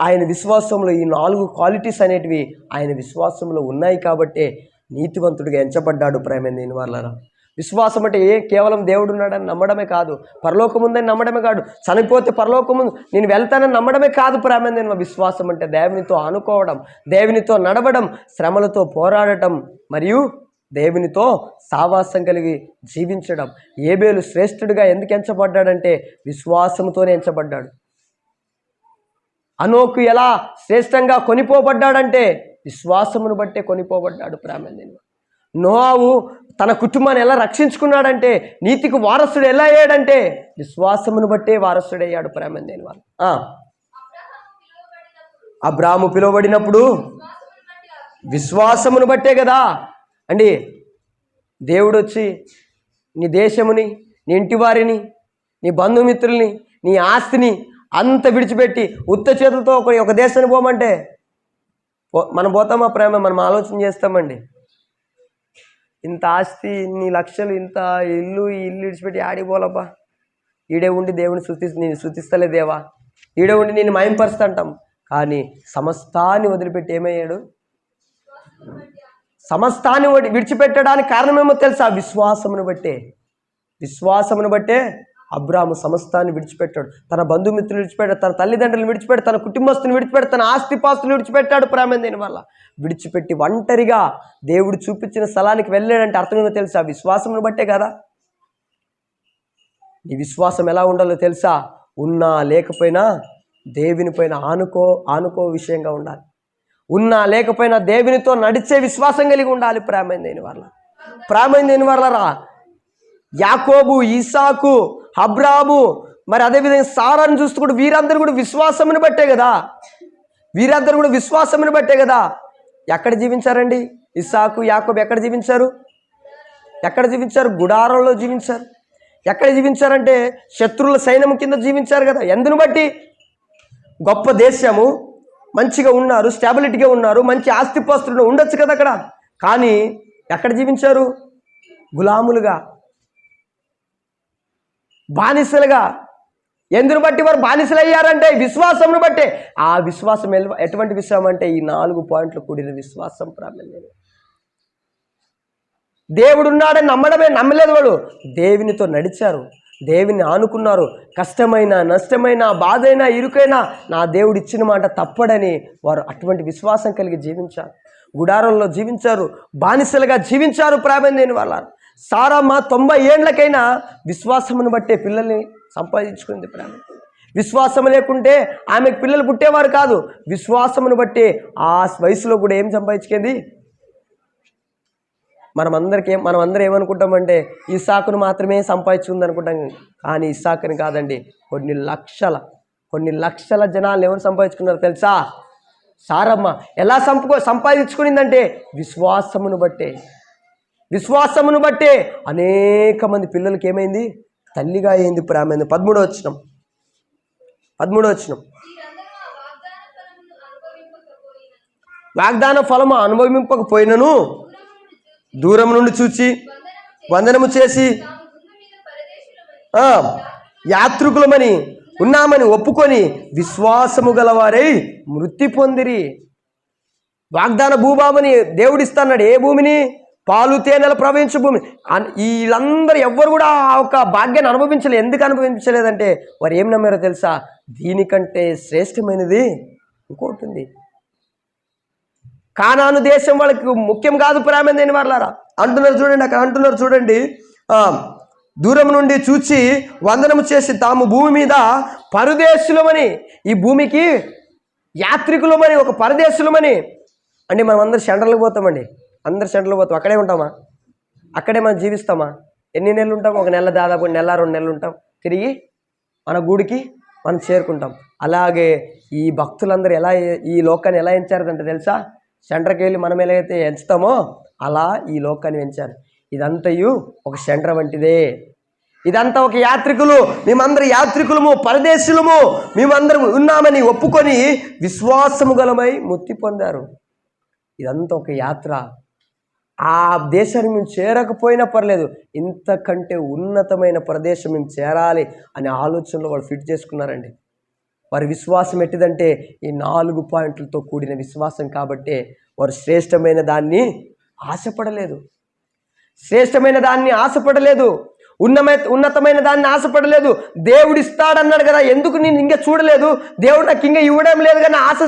ఆయన విశ్వాసంలో ఈ 4 క్వాలిటీస్ అనేటివి ఆయన విశ్వాసంలో ఉన్నాయి కాబట్టే నీతివంతుడిగా ఎంచబడ్డాడు ప్రేమ దేని వల్ల. విశ్వాసం అంటే కేవలం దేవుడు ఉన్నాడని నమ్మడమే కాదు, పరలోకం ఉందని నమ్మడమే కాదు, చనిపోతే పరలోకం ముందు నేను వెళ్తానని నమ్మడమే కాదు ప్రేమ దేని. విశ్వాసం అంటే దేవునితో ఆనుకోవడం, దేవునితో నడవడం, శ్రమలతో పోరాడటం మరియు దేవునితో సావాసం కలిగి జీవించడం. ఏబేలు శ్రేష్ఠుడిగా ఎందుకు ఎంచబడ్డాడంటే విశ్వాసంతోనే ఎంచబడ్డాడు. హనోకు ఎలా శ్రేష్టంగా కొనిపోబడ్డాడంటే విశ్వాసమును బట్టే కొనిపోబడ్డాడు ప్రేమ దేని. నోవాహు తన కుటుంబాన్ని ఎలా రక్షించుకున్నాడంటే, నీతికి వారసుడు ఎలా అయ్యాడంటే విశ్వాసమును బట్టే వారసుడయ్యాడు ప్రేమ దేని వల్ల. అబ్రాహాము పిలువబడినప్పుడు విశ్వాసమును బట్టే కదా అండి. దేవుడు వచ్చి నీ దేశముని, నీ ఇంటి వారిని, నీ బంధుమిత్రుల్ని, నీ ఆస్తిని అంత విడిచిపెట్టి ఉత్త చేతులతో ఒక దేశాన్ని పోమంటే మనం పోతామా ప్రేమ? మనం ఆలోచన చేస్తామండి. ఇంత ఆస్తి, ఇన్ని లక్షలు, ఇంత ఈ ఇల్లు విడిచిపెట్టి ఆడిపోలబ్బా, ఈడే ఉండి దేవుని నేను శృతిస్తలే దేవా, ఈడే ఉండి నేను మయంపరుస్తాంటాం. కానీ సమస్తాన్ని వదిలిపెట్టి ఏమయ్యాడు? సమస్తాన్ని విడిచిపెట్టడానికి కారణమేమో తెలుసా? విశ్వాసమును బట్టే అబ్రాహాము సమస్తాన్ని విడిచిపెట్టాడు. తన బంధుమిత్రులు విడిచిపెట్టాడు, తన తల్లిదండ్రులు విడిచిపెట్టాడు, తన కుటుంబస్తుని విడిచిపెట్టాడు, తన ఆస్తిపాస్తులు విడిచిపెట్టాడు ప్రేమ దేని వల్ల. విడిచిపెట్టి ఒంటరిగా దేవుడు చూపించిన స్థలానికి వెళ్ళాడంటే అర్థమేమో తెలుసా? విశ్వాసమును బట్టే కదా. నీ విశ్వాసం ఎలా ఉండాలో తెలుసా? ఉన్నా లేకపోయినా దేవుని పైన ఆనుకో విషయంగా ఉండాలి. ఉన్నా లేకపోయినా దేవునితో నడిచే విశ్వాసం కలిగి ఉండాలి ప్రేమ దేని వల్ల రా. యాకోబు, ఇసాకు, అబ్రాహాము, మరి అదేవిధంగా సారాను చూస్తూ కూడా వీరందరూ కూడా విశ్వాసమును బట్టే కదా ఎక్కడ జీవించారండి? ఇసాకు, యాకోబు ఎక్కడ జీవించారు? గుడారంలో జీవించారు. ఎక్కడ జీవించారంటే శత్రువుల సైన్యం కింద జీవించారు కదా. ఎందును బట్టి? గొప్ప దేశము, మంచిగా ఉన్నారు, స్టాబిలిటీగా ఉన్నారు, మంచి ఆస్తిపాస్తులు ఉండొచ్చు కదా అక్కడ. కానీ ఎక్కడ జీవించారు? గులాములుగా, బానిసలుగా. ఎందును బట్టి వారు బానిసలు అయ్యారంటే విశ్వాసమును బట్టే. ఆ విశ్వాసం ఎటువంటి విశ్వాసం అంటే ఈ 4 పాయింట్లు కూడిన విశ్వాసం ప్రారంభం. దేవుడు ఉన్నాడని నమ్మలేదు వాడు. దేవునితో నడిచారు, దేవుని ఆనుకున్నారు. కష్టమైన, నష్టమైన, బాధైనా, ఇరుకైనా నా దేవుడు ఇచ్చిన మాట తప్పడని వారు అటువంటి విశ్వాసం కలిగి జీవించారు. గుడారంలో జీవించారు, బానిసలుగా జీవించారు ప్రేమ దేని వల్ల. సారమ్మ 90 ఏండ్లకైనా విశ్వాసమును బట్టే పిల్లల్ని సంపాదించుకుంది ప్రేమ. విశ్వాసం లేకుంటే ఆమెకు పిల్లలు పుట్టేవారు కాదు. విశ్వాసమును బట్టి ఆ వయసులో కూడా ఏం సంపాదించుకుంది? మనమందరం ఏమనుకుంటామంటే ఇస్సాకును మాత్రమే సంపాదించుకుంది అనుకుంటాం. కానీ ఇస్సాకుని కాదండి, కొన్ని లక్షల జనాలు ఎవరు సంపాదించుకున్నారో తెలుసా? సారమ్మ ఎలా సంపాదించుకునిందంటే విశ్వాసమును బట్టే అనేక మంది పిల్లలకి ఏమైంది? తల్లిగా అయింది ప్రేమ. 13వ వచనం. వాగ్దాన ఫలము అనుభవింపకపోయినను దూరం నుండి చూచి వందనము చేసి యాత్రికులమని ఉన్నామని ఒప్పుకొని విశ్వాసము గలవారై మృతి పొందిరి. వాగ్దాన భూభామని దేవుడిస్తాడు. ఏ భూమిని? పాలు తేనెలు ప్రవహించే భూమి. వీళ్ళందరూ ఎవ్వరు కూడా ఆ ఒక భాగ్యాన్ని అనుభవించలేదు. ఎందుకు అనుభవించలేదంటే వారు ఏం నమ్మారో తెలుసా? దీనికంటే శ్రేష్టమైనది ఇంకోటి ఉంది. కానాను దేశం వాళ్ళకి ముఖ్యం కాదు ప్రేమ దేని వాళ్ళారా అంటున్నారు చూడండి. అక్కడ అంటున్నారు చూడండి, దూరం నుండి చూచి వందనము చేసి తాము భూమి మీద పరదేశులమని, ఈ భూమికి యాత్రికులమని, ఒక పరదేశులమని. అంటే మనం అందరు సెంటర్లకు పోతామండి, అందరు సెంటర్లకు పోతాం. అక్కడే ఉంటామా? అక్కడే మనం జీవిస్తామా? ఎన్ని నెలలు ఉంటాం? ఒక నెల, దాదాపు నెల 2 నెలలు ఉంటాం. తిరిగి మన గూడికి మనం చేరుకుంటాం. అలాగే ఈ భక్తులందరూ ఎలా ఈ లోకాన్ని ఎలా ఎంచారంటే తెలుసా? సెంటర్కి వెళ్ళి మనం ఎలా అయితే ఎంచుతామో అలా ఈ లోకాన్ని ఎంచారు. ఇదంతయు ఒక సెంటర్ వంటిదే. ఇదంతా ఒక యాత్రికులు, మేమందరం యాత్రికులము, పరదేశులము, మేమందరం ఉన్నామని ఒప్పుకొని విశ్వాసము గలమై ముక్తి పొందారు. ఇదంతా ఒక యాత్ర. ఆ దేశాన్ని మేము చేరకపోయినా పర్లేదు, ఇంతకంటే ఉన్నతమైన ప్రదేశం మేము చేరాలి అనే ఆలోచనలో వాళ్ళు ఫిట్ చేసుకున్నారండి. వారి విశ్వాసం ఎట్టిదంటే ఈ 4 పాయింట్లతో కూడిన విశ్వాసం. కాబట్టే వారు శ్రేష్టమైన దాన్ని ఆశపడలేదు, శ్రేష్టమైన దాన్ని ఆశపడలేదు, ఉన్నతమైన దాన్ని ఆశపడలేదు. దేవుడు ఇస్తాడన్నాడు కదా, ఎందుకు నేను ఇంకా చూడలేదు, దేవుడు నాకు ఇంకా ఇవ్వడం లేదు కానీ ఆశ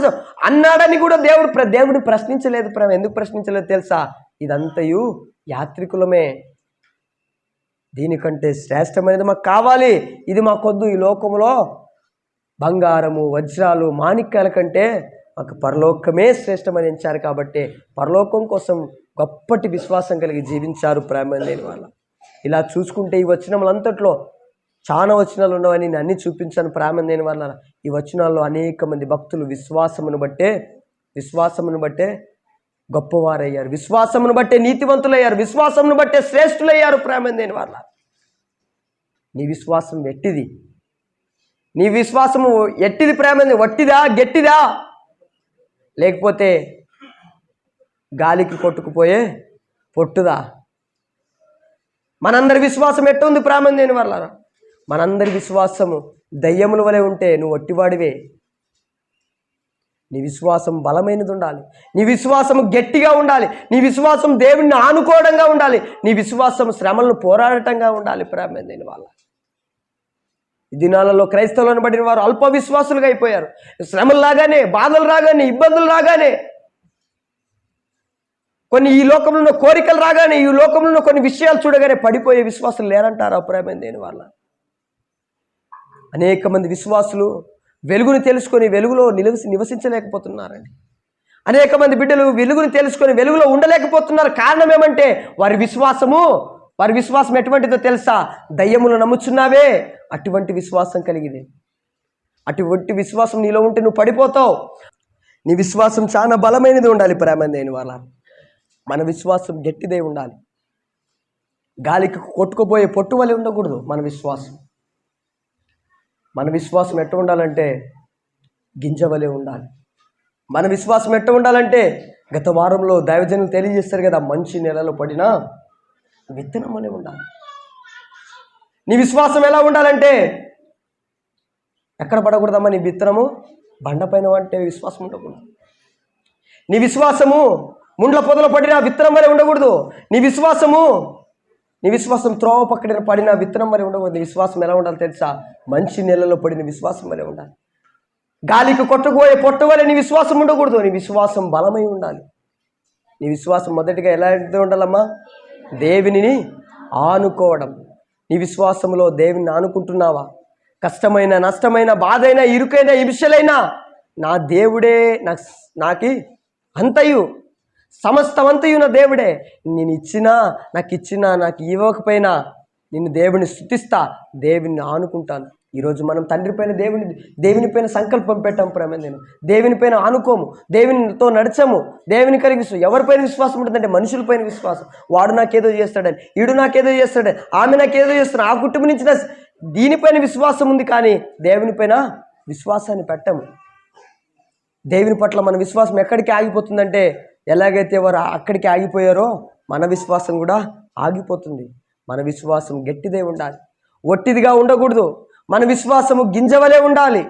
అన్నాడని కూడా దేవుడిని ప్రశ్నించలేదు. ఎందుకు ప్రశ్నించలేదు తెలుసా? ఇదంతయు యాత్రికులమే. దీనికంటే శ్రేష్టమైనది మాకు కావాలి, ఇది మాకొద్దు. ఈ లోకంలో బంగారము, వజ్రాలు, మాణిక్యాల కంటే మాకు పరలోకమే శ్రేష్టమని ఎంచారు. కాబట్టి పరలోకం కోసం గొప్పటి విశ్వాసం కలిగి జీవించారు ప్రేమ లేని వాళ్ళ. ఇలా చూసుకుంటే ఈ వచనములంతట్లో చాలా వచనాలు ఉన్నవని నేను అన్ని చూపించాను ప్రేమ లేని వాళ్ళ. ఈ వచనాల్లో అనేక మంది భక్తులు విశ్వాసమును బట్టే గొప్పవారయ్యారు, విశ్వాసమును బట్టే నీతివంతులయ్యారు, విశ్వాసమును బట్టే శ్రేష్ఠులయ్యారు ప్రేమ లేని వాళ్ళ. నీ విశ్వాసం ఎట్టిది? నీ విశ్వాసము ఎట్టిది ప్రేమ? వట్టిదా, గట్టిదా, లేకపోతే గాలికి కొట్టుకుపోయే పొట్టుదా? మనందరి విశ్వాసం ఎట్టుంది ప్రేమ లేని వాళ్ళ? మనందరి విశ్వాసము దయ్యముల వలె ఉంటే నువ్వు వట్టివాడివే. నీ విశ్వాసం బలమైనది ఉండాలి, నీ విశ్వాసం గట్టిగా ఉండాలి, నీ విశ్వాసం దేవుణ్ణి ఆనుకోవడంగా ఉండాలి, నీ విశ్వాసం శ్రమలను పోరాడటంగా ఉండాలి ప్రేమ లేని వాళ్ళ. ఈ దినాలలో క్రైస్తవులను పడిన వారు అల్ప విశ్వాసులుగా అయిపోయారు. శ్రమలు రాగానే, బాధలు రాగానే, ఇబ్బందులు రాగానే, కొన్ని ఈ లోకంలో ఉన్న కోరికలు రాగానే, ఈ లోకంలో ఉన్న కొన్ని విషయాలు చూడగానే పడిపోయే విశ్వాసులు లేరంటారు ప్రేమ లేని వాళ్ళ. అనేక మంది విశ్వాసులు వెలుగుని తెలుసుకొని వెలుగులో నివసించలేకపోతున్నారండి. అనేక మంది బిడ్డలు వెలుగుని తెలుసుకొని వెలుగులో ఉండలేకపోతున్నారు. కారణం ఏమంటే వారి విశ్వాసం ఎటువంటిదో తెలుసా? దయ్యములు నమ్ముచున్నావే, అటువంటి విశ్వాసం కలిగింది. అటువంటి విశ్వాసం నీలో ఉంటే నువ్వు పడిపోతావు. నీ విశ్వాసం చాలా బలమైనది ఉండాలి ప్రేమ లేని వాళ్ళ. మన విశ్వాసం గట్టిదై ఉండాలి, గాలికి కొట్టుకుపోయే పొట్టు వలె ఉండకూడదు. మన విశ్వాసం ఎట్ట ఉండాలంటే గింజ వలె ఉండాలి. మన విశ్వాసం ఎట్ట ఉండాలంటే గత వారంలో దైవజనులు తెలియజేస్తారు కదా, మంచి నెలలో పడిన విత్తనం వలె ఉండాలి. నీ విశ్వాసం ఎలా ఉండాలంటే ఎక్కడ పడకూడదమ్మా నీ విత్తనము? బండపైన అంటే విశ్వాసం ఉండకూడదు. నీ విశ్వాసము ముండ్ల పొదలు పడిన విత్తనం వలె ఉండకూడదు. నీ విశ్వాసం త్రోవ పక్కన పడిన విత్తనం వలె ఉండకూడదు. నీ విశ్వాసం ఎలా ఉండాలి తెలుసా? మంచి నెలలో పడిన విశ్వాసం వలె ఉండాలి. గాలికి కొట్టుకుపోయే పొట్టు వలె నీ విశ్వాసం ఉండకూడదు. నీ విశ్వాసం బలమై ఉండాలి. నీ విశ్వాసం మొదటిగా ఎలా ఉండాలమ్మా? దేవునిని ఆనుకోవడం. నీ విశ్వాసంలో దేవుని ఆనుకుంటున్నావా? కష్టమైన, నష్టమైన, బాధైనా, ఇరుకైనా, హింసలైనా నా దేవుడే నాకి అంతయు, సమస్తమంతయు నా దేవుడే. నేను నాకు ఇవ్వకపోయినా నిన్ను దేవుని స్తుతిస్తా, దేవుని ఆనుకుంటాను. ఈరోజు మనం తండ్రి పైన దేవుని పైన సంకల్పం పెట్టాం ప్రేమ. నేను దేవుని పైన ఆనుకోము, దేవునితో నడిచాము, దేవుని కలిగి ఎవరిపైన విశ్వాసం ఉంటుందంటే మనుషులపైన విశ్వాసం. వాడు నాకేదో చేస్తాడని, ఈడు నాకేదో చేస్తాడని, ఆమె నాకేదో చేస్తాడు, ఆ కుటుంబం నుంచి దీనిపైన విశ్వాసం ఉంది, కానీ దేవుని పైన విశ్వాసాన్ని పెట్టము. దేవుని పట్ల మన విశ్వాసం ఎక్కడికి ఆగిపోతుందంటే, ఎలాగైతే వారు అక్కడికి ఆగిపోయారో మన విశ్వాసం కూడా ఆగిపోతుంది. మన విశ్వాసం గట్టిదే ఉండాలి, ఒట్టిదిగా ఉండకూడదు. మన విశ్వాసము గింజవలే ఉండాలి.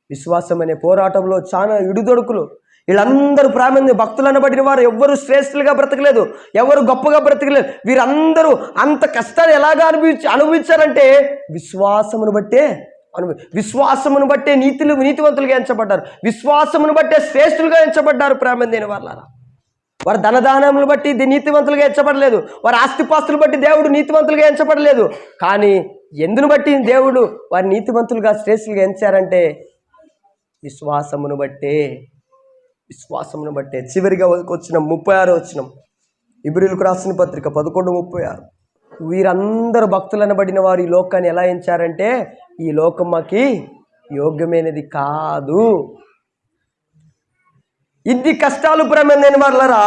విశ్వాసం అనే పోరాటంలో చాలా ఇడుదొడుకులు. వీళ్ళందరూ ప్రామాణ్య భక్తులు అనబడిన వారు ఎవ్వరు శ్రేష్ఠులుగా బ్రతకలేదు, ఎవరు గొప్పగా బ్రతకలేదు. వీరందరూ అంత కష్టాన్ని ఎలాగా అనుభవించారంటే విశ్వాసమును బట్టే నీతివంతులుగా ఎంచబడ్డారు, విశ్వాసమును బట్టే శ్రేష్ఠులుగా ఎంచబడ్డారు ప్రామాణ్యమైన వాళ్ళారా. వారి ధనదానములు బట్టి నీతివంతులుగా ఎంచబడలేదు, వారి ఆస్తిపాస్తులు బట్టి దేవుడు నీతివంతులుగా ఎంచబడలేదు. కానీ ఎందును బట్టి దేవుడు వారి నీతివంతులుగా శ్రేష్ఠులుగా ఎంచారంటే విశ్వాసమును బట్టే. చివరిగా వచ్చిన 36 వచనం, ఇబ్రీయులకు రాసిన పత్రిక 11:36. వీరందరూ భక్తులు అనబడిన వారు ఈ లోకాన్ని ఎలా ఎంచారంటే, ఈ లోకం మాకి యోగ్యమైనది కాదు. ఇన్ని కష్టాలు ప్రేమైన వాళ్ళరా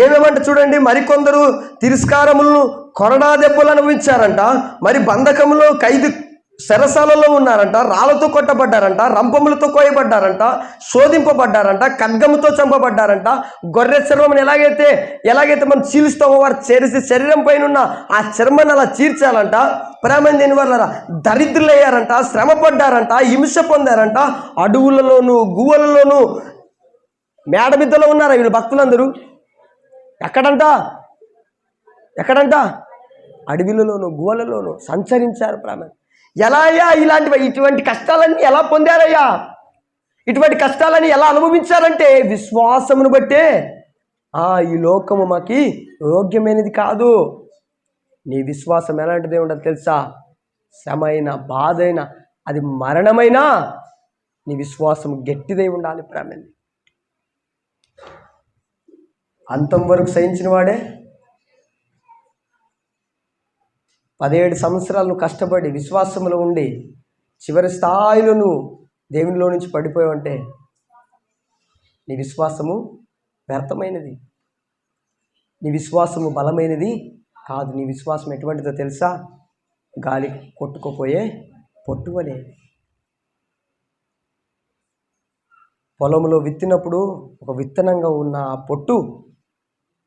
ఏమేమంటే చూడండి, మరికొందరు తిరస్కారములను కొరడా దెబ్బలు అనుభవించారంట, మరి బంధకములో ఖైదు చెరసాలలో ఉన్నారంట, రాళ్లతో కొట్టబడ్డారంట, రంపములతో కోయబడ్డారంట, శోధింపబడ్డారంట, ఖడ్గముతో చంపబడ్డారంట. గొర్రె చర్మం ఎలాగైతే మనం చీలుస్తామో వారు చేసి శరీరం పైన ఉన్న ఆ చర్మాన్ని అలా చీల్చాలంట. ప్రేమైన దేని వల్ల దరిద్రులయ్యారంట, శ్రమ పడ్డారంట, హింస పొందారంట, అడవులలోను గువ్వలలోను మేడమిద్దలో ఉన్నారా వీళ్ళు భక్తులందరూ? ఎక్కడంట అడవిలలోను గువ్వలలోను సంచరించారు. ప్రేమ ఎలా అయ్యా ఇటువంటి కష్టాలన్నీ ఎలా పొందారయ్యా? ఇటువంటి కష్టాలని ఎలా అనుభవించారంటే విశ్వాసమును బట్టే. ఈ లోకము మాకి యోగ్యమైనది కాదు. నీ విశ్వాసం ఎలాంటిదే ఉండదు తెలుసా? శ్రమైన, బాధైనా, అది మరణమైనా నీ విశ్వాసం గట్టిదై ఉండాలి. ప్రేమని అంతం వరకు సహించిన వాడే 17 సంవత్సరాలు కష్టపడి విశ్వాసంలో ఉండి చివరి స్థాయిలో నువ్వు దేవునిలో నుంచి పడిపోయావంటే నీ విశ్వాసము వ్యర్థమైనది, నీ విశ్వాసము బలమైనది కాదు. నీ విశ్వాసం ఎటువంటిదో తెలుసా? గాలి కొట్టుకుపోయే పొట్టువలే. పొలంలో విత్తినప్పుడు ఒక విత్తనంగా ఉన్న ఆ పొట్టు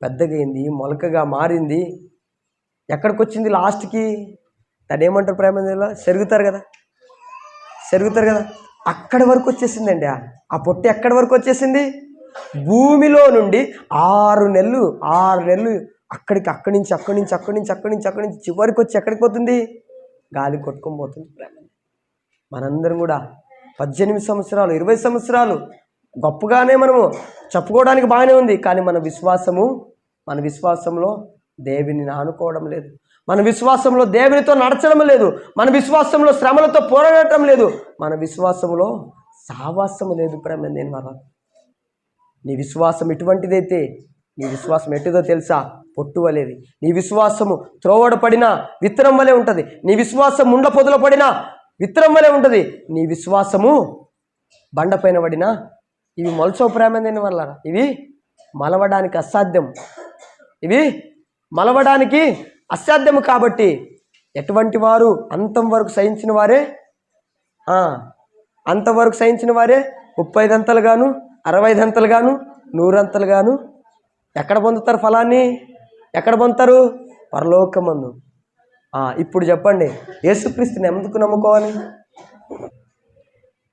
పెద్దగైంది, మొలకగా మారింది. ఎక్కడికి వచ్చింది లాస్ట్కి? దాన్ని ఏమంటారు ప్రేమ? సెరుగుతారు కదా. అక్కడి వరకు వచ్చేసిందండి. ఆ పొట్టు ఎక్కడి వరకు వచ్చేసింది? భూమిలో నుండి 6 నెలలు అక్కడి నుంచి చివరికి వచ్చి ఎక్కడికి పోతుంది? గాలి కొట్టుకొని పోతుంది. ప్రేమ మనందరం కూడా 18 సంవత్సరాలు 20 సంవత్సరాలు గొప్పగానే మనము చెప్పుకోవడానికి బాగానే ఉంది. కానీ మన విశ్వాసంలో దేవుని ఆనుకోవడం లేదు, మన విశ్వాసంలో దేవునితో నడచడం లేదు, మన విశ్వాసంలో శ్రమలతో పోరాడటం లేదు, మన విశ్వాసంలో సావాసం లేదు. ప్రేమ దేని వల్ల? నీ విశ్వాసం ఎటువంటిదైతే నీ విశ్వాసం ఎటుదో తెలుసా? పొట్టు వలేది. నీ విశ్వాసము త్రోవడ పడిన విత్తనం వలె ఉంటుంది. నీ విశ్వాసం ముండ పొదలో పడిన విత్తనం వలె ఉంటుంది. నీ విశ్వాసము బండపైన పడిన ఇవి మొలచవు. ప్రేమ దేని వల్ల? ఇవి మలవడానికి అసాధ్యము. కాబట్టి ఎటువంటి వారు అంతవరకు సహించిన వారే 35 అంతలుగాను 65 అంతలుగాను 100 అంతలుగాను ఎక్కడ పొందుతారు ఫలాన్ని? ఎక్కడ పొందుతారు? పరలోకమందు. ఇప్పుడు చెప్పండి, యేసుక్రీస్తుని ఎందుకు నమ్ముకోవాలి?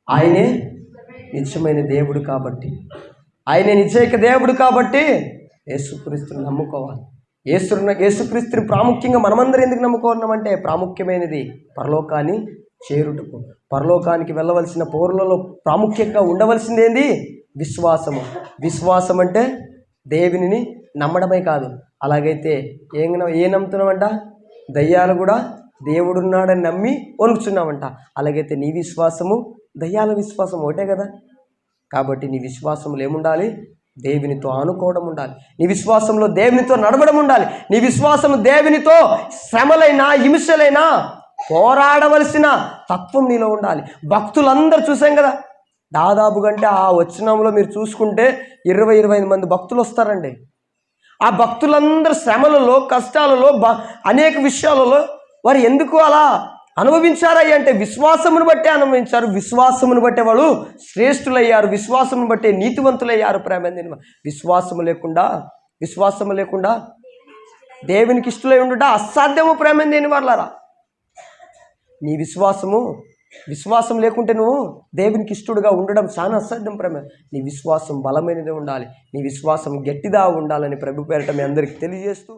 ఆయనే నిత్యమైన దేవుడు కాబట్టి, ఆయనే నిశ్చయిక దేవుడు కాబట్టి యేసుక్రీస్తుని నమ్ముకోవాలి. యేసుక్రీస్తుని ప్రాముఖ్యంగా మనమందరం ఎందుకు నమ్ముకోవాలంటే ప్రాముఖ్యమైనది పరలోకాన్ని చేరుటకు. పరలోకానికి వెళ్ళవలసిన పౌరులలో ప్రాముఖ్యంగా ఉండవలసింది ఏంది? విశ్వాసం అంటే దేవునిని నమ్మడమే కాదు. అలాగైతే ఏం నమ్ముతున్నామంట? దయ్యాలు కూడా దేవుడున్నాడని నమ్మి వణుకుతున్నామంట. అలాగైతే నీ విశ్వాసము దయ్యాల విశ్వాసం ఒకటే కదా. కాబట్టి నీ విశ్వాసంలో ఏముండాలి? దేవునితో ఆనుకోవడం ఉండాలి. నీ విశ్వాసంలో దేవునితో నడవడం ఉండాలి. నీ విశ్వాసం దేవునితో శ్రమలైనా హింసలైనా పోరాడవలసిన తత్వం నీలో ఉండాలి. భక్తులందరూ చూసాం కదా, దాదాపు కంటే ఆ వచనంలో మీరు చూసుకుంటే 20-25 మంది భక్తులు వస్తారండి. ఆ భక్తులందరూ శ్రమలలో, కష్టాలలో, అనేక విషయాలలో వారు ఎందుకు అలా అనుభవించారయ్య అంటే విశ్వాసమును బట్టే అనుభవించారు. విశ్వాసమును బట్టే వాళ్ళు శ్రేష్ఠులయ్యారు, విశ్వాసమును బట్టే నీతివంతులయ్యారు. ప్రేమ విశ్వాసము లేకుండా దేవునికి ఇష్టలై ఉండుట అసాధ్యము. ప్రేమ దేని వాళ్ళరా? నీ విశ్వాసం లేకుంటే నువ్వు దేవునికి ఇష్టడుగా ఉండడం చాలా అసాధ్యం. ప్రేమ నీ విశ్వాసం బలమైనదే ఉండాలి, నీ విశ్వాసం గట్టిదా ఉండాలని ప్రభు పేరట మీ అందరికీ తెలియజేస్తూ